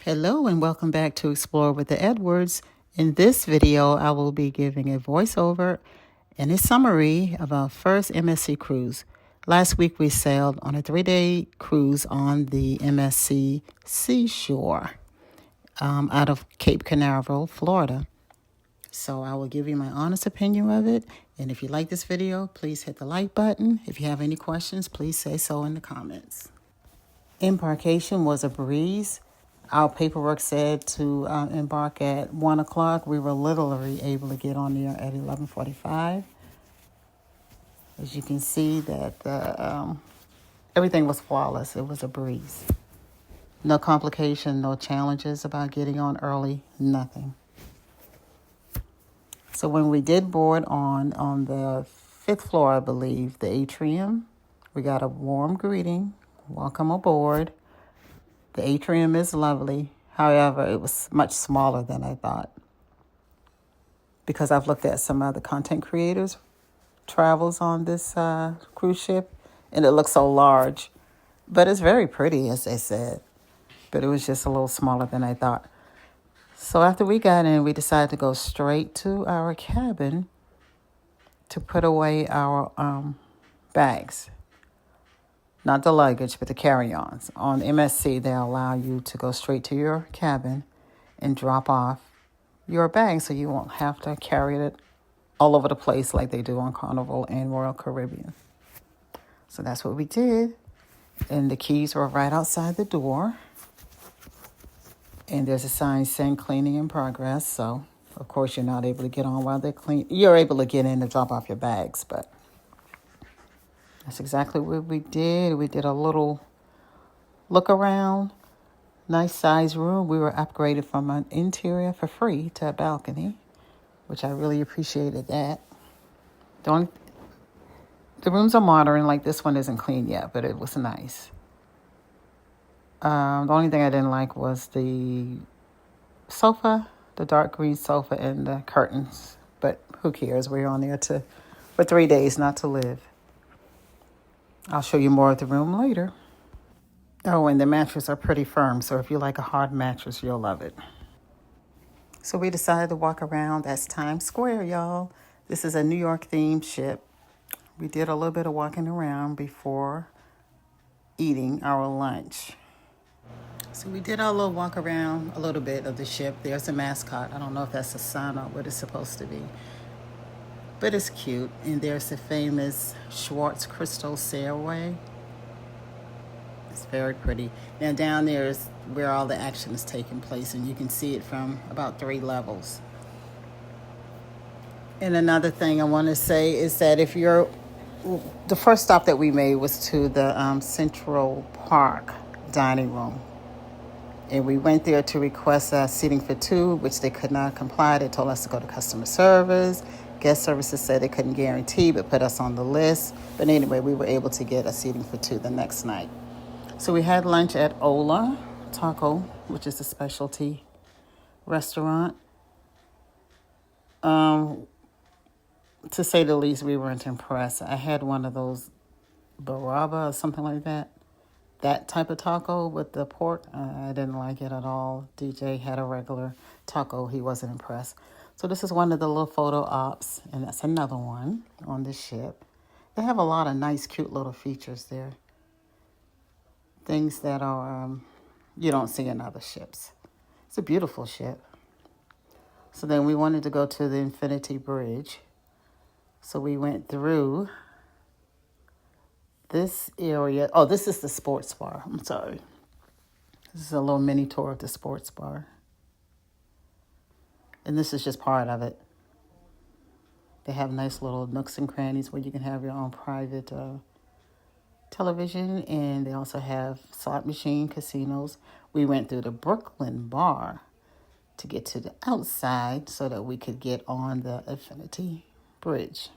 Hello and welcome back to Explore with the Edwards. In this video, I will be giving a voiceover and a summary of our first MSC cruise. Last week we sailed on a 3-day cruise on the MSC Seashore out of Cape Canaveral, Florida. So I will give you my honest opinion of it. And if you like this video, please hit the like button. If you have any questions, please say so in the comments. Embarkation was a breeze. Our paperwork said to embark at 1 o'clock. We were literally able to get on there at 11:45. As you can see, that everything was flawless. It was a breeze. No complication, no challenges about getting on early, nothing. So when we did board on the 5th floor, I believe, the atrium, we got a warm greeting. Welcome aboard. The atrium is lovely. However, it was much smaller than I thought. Because I've looked at some other content creators' travels on this cruise ship, and it looks so large. But it's very pretty, as they said. But it was just a little smaller than I thought. So after we got in, we decided to go straight to our cabin to put away our bags. Not the luggage, but the carry-ons. On MSC, they allow you to go straight to your cabin and drop off your bag so you won't have to carry it all over the place like they do on Carnival and Royal Caribbean. So that's what we did. And the keys were right outside the door. And there's a sign saying cleaning in progress. So, of course, you're not able to get on while they're clean. You're able to get in and drop off your bags, but that's exactly what we did. We did a little look around. Nice size room. We were upgraded from an interior for free to a balcony, which I really appreciated that. The rooms are modern, like this one isn't clean yet, but it was nice. The only thing I didn't like was the sofa, the dark green sofa, and the curtains. But who cares? We're on there for 3 days, not to live. I'll show you more of the room later. Oh, and the mattresses are pretty firm, so if you like a hard mattress, you'll love it. So we decided to walk around. That's Times Square, y'all. This is a New York-themed ship. We did a little bit of walking around before eating our lunch. So we did our little walk around a little bit of the ship. There's a mascot. I don't know if that's a sign or what it's supposed to be. But it's cute. And there's the famous Schwartz Crystal Stairway. It's very pretty. Now down there is where all the action is taking place, and you can see it from about 3 levels. And another thing I want to say is that the first stop that we made was to the Central Park dining room. And we went there to request seating for 2, which they could not comply. They told us to go to customer service. Guest services said they couldn't guarantee, but put us on the list. But anyway, we were able to get a seating for 2 the next night. So we had lunch at Ola Taco, which is a specialty restaurant. To say the least, we weren't impressed. I had one of those baraba or something like that. That type of taco with the pork, I didn't like it at all. DJ had a regular taco. He wasn't impressed. So this is one of the little photo ops, and that's another one on the ship. They have a lot of nice, cute little features there. Things that are you don't see in other ships. It's a beautiful ship. So then we wanted to go to the Infinity Bridge. So we went through this area. Oh, this is the sports bar. I'm sorry. This is a little mini tour of the sports bar. And this is just part of it. They have nice little nooks and crannies where you can have your own private television. And they also have slot machine casinos. We went through the Brooklyn bar to get to the outside so that we could get on the Infinity Bridge.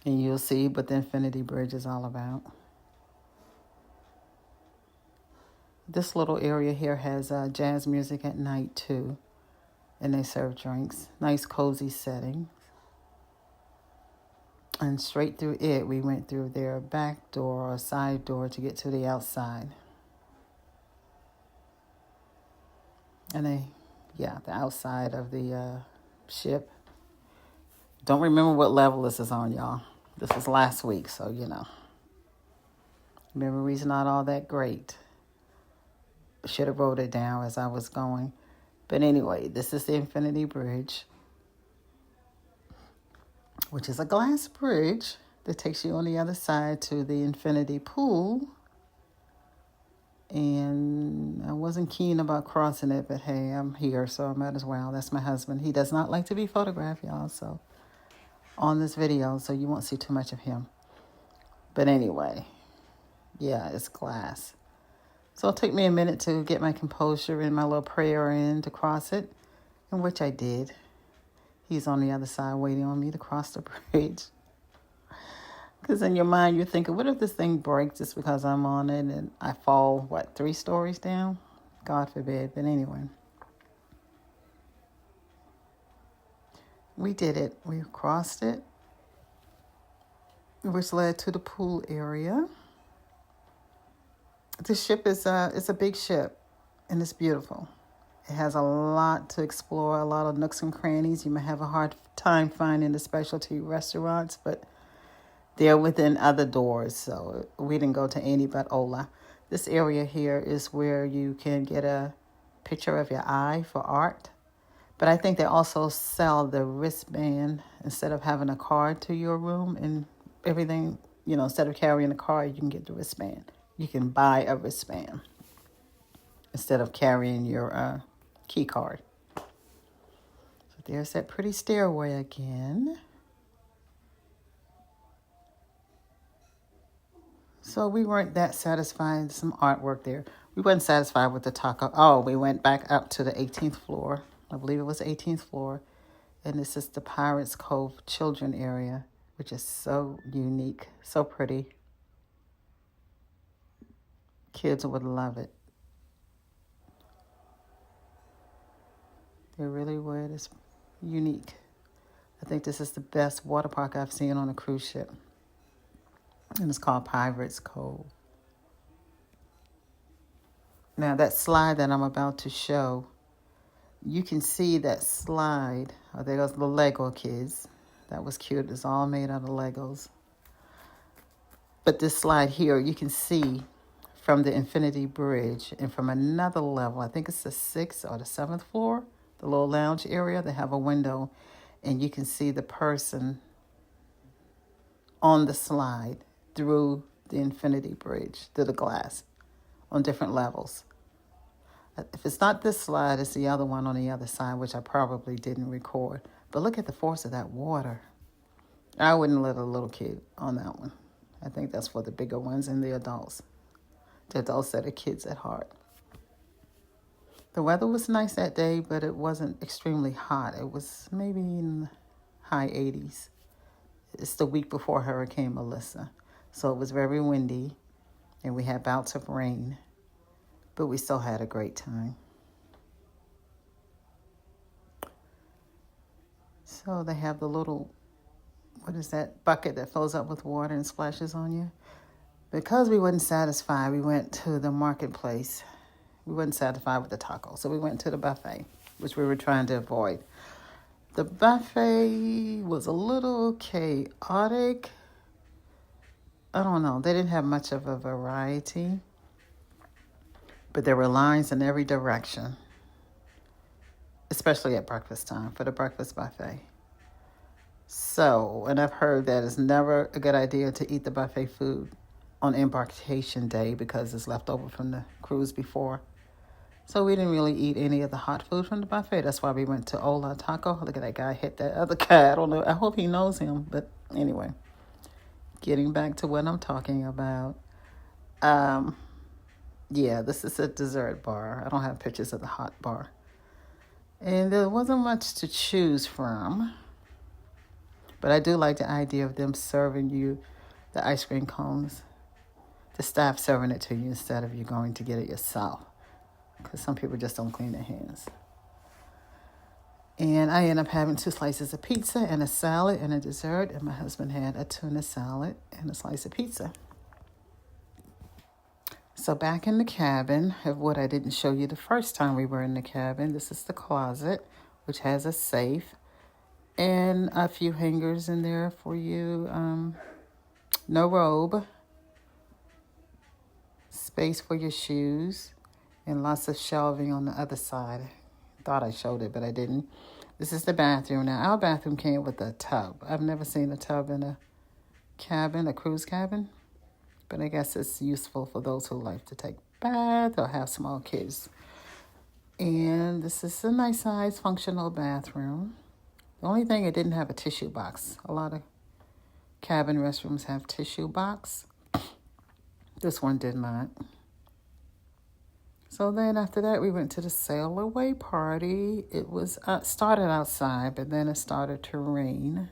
And you'll see what the Infinity Bridge is all about. This little area here has jazz music at night too. And they serve drinks. Nice cozy setting. And straight through it, we went through their back door or side door to get to the outside. And the outside of the ship. Don't remember what level this is on, y'all. This was last week, so memory's not all that great. Should have wrote it down as I was going. But anyway, this is the Infinity Bridge, which is a glass bridge that takes you on the other side to the infinity pool. And I wasn't keen about crossing it, but hey, I'm here, so I might as well. That's my husband. He does not like to be photographed, y'all, so on this video, so you won't see too much of him. But anyway, yeah, it's glass. So it took me a minute to get my composure and my little prayer in to cross it, in which I did. He's on the other side waiting on me to cross the bridge. Because in your mind, you're thinking, what if this thing breaks just because I'm on it and I fall, 3 stories down? God forbid. But anyway, we did it. We crossed it, which led to the pool area. The ship is it's a big ship, and it's beautiful. It has a lot to explore, a lot of nooks and crannies. You may have a hard time finding the specialty restaurants, but they're within other doors, so we didn't go to any but Ola. This area here is where you can get a picture of your eye for art. But I think they also sell the wristband instead of having a card to your room and everything. Instead of carrying a card, you can get the wristband. You can buy a wristband instead of carrying your key card. So there's that pretty stairway again. So we weren't that satisfied. Some artwork there. We weren't satisfied with the taco. Oh, we went back up to the 18th floor. I believe it was the 18th floor. And this is the Pirates Cove children area, which is so unique, so pretty. Kids would love it. They really would. It's unique. I think this is the best water park I've seen on a cruise ship. And it's called Pirates Cove. Now, that slide that I'm about to show, you can see that slide. Oh, there goes the Lego kids. That was cute. It's all made out of Legos. But this slide here, you can see from the Infinity Bridge and from another level, I think it's the 6th or the 7th floor, the little lounge area, they have a window, and you can see the person on the slide through the Infinity Bridge, through the glass, on different levels. If it's not this slide, it's the other one on the other side, which I probably didn't record. But look at the force of that water. I wouldn't let a little kid on that one. I think that's for the bigger ones and the adults. The adults that are kids at heart. The weather was nice that day, but it wasn't extremely hot. It was maybe in the high 80s. It's the week before Hurricane Melissa. So it was very windy, and we had bouts of rain. But we still had a great time. So they have the little, bucket that fills up with water and splashes on you. Because we wasn't satisfied, we went to the marketplace. We wasn't satisfied with the taco, so we went to the buffet, which we were trying to avoid. The buffet was a little chaotic. I don't know. They didn't have much of a variety, but there were lines in every direction, especially at breakfast time for the breakfast buffet. So, and I've heard that it's never a good idea to eat the buffet food on embarkation day because it's left over from the cruise before. So we didn't really eat any of the hot food from the buffet. That's why we went to Ola Taco. Look at that guy hit that other guy. I don't know. I hope he knows him. But anyway, getting back to what I'm talking about. This is a dessert bar. I don't have pictures of the hot bar. And there wasn't much to choose from. But I do like the idea of them serving you the ice cream cones. The staff serving it to you instead of you going to get it yourself. Because some people just don't clean their hands. And I ended up having 2 slices of pizza and a salad and a dessert. And my husband had a tuna salad and a slice of pizza. So back in the cabin, of what I didn't show you the first time we were in the cabin, this is the closet, which has a safe and a few hangers in there for you. No robe, space for your shoes, and lots of shelving on the other side. Thought I showed it, but I didn't. This is the bathroom. Now, our bathroom came with a tub. I've never seen a tub in a cabin, a cruise cabin, but I guess it's useful for those who like to take baths or have small kids. And this is a nice size functional bathroom. The only thing, it didn't have a tissue box. A lot of cabin restrooms have tissue box. This one did not. So then after that, we went to the sail away party. It was started outside, but then it started to rain.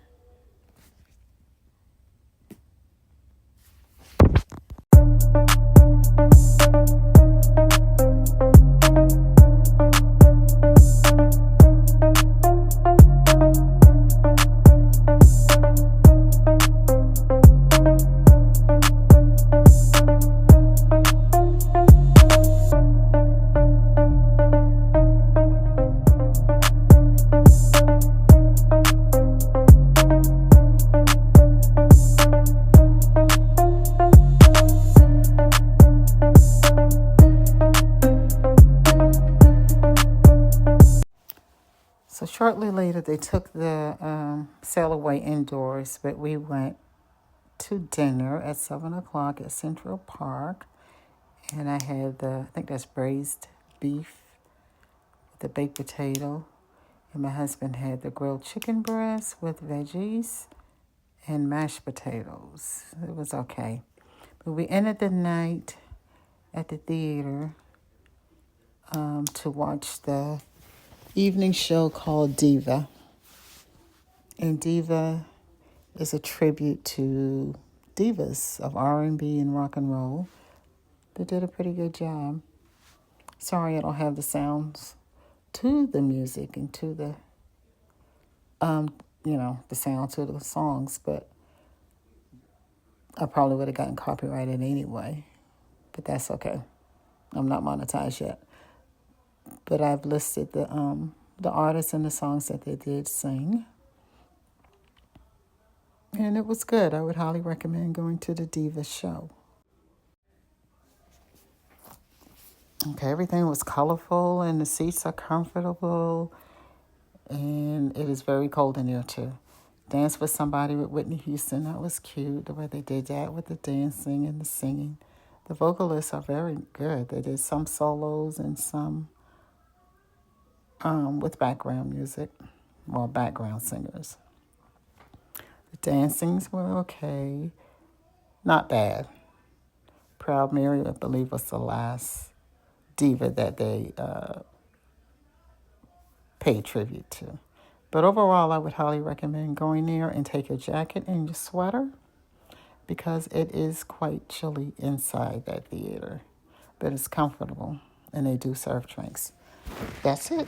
So shortly later, they took the sail away indoors, but we went to dinner at 7 o'clock at Central Park. And I had I think that's braised beef, the baked potato. And my husband had the grilled chicken breast with veggies and mashed potatoes. It was okay. But we ended the night at the theater to watch the evening show called Diva. And Diva is a tribute to divas of R&B and rock and roll. They did a pretty good job. Sorry I don't have the sounds to the music and to the, the sound to the songs, but I probably would have gotten copyrighted anyway. But that's okay. I'm not monetized yet. But I've listed the artists and the songs that they did sing. And it was good. I would highly recommend going to the Diva show. Okay, everything was colorful and the seats are comfortable. And it is very cold in there too. Dance with Somebody with Whitney Houston. That was cute, the way they did that with the dancing and the singing. The vocalists are very good. They did some solos and some with background music, well, background singers. The dancings were okay, not bad. Proud Mary, I believe, was the last diva that they paid tribute to. But overall, I would highly recommend going there and take your jacket and your sweater because it is quite chilly inside that theater. But it's comfortable, and they do serve drinks. That's it.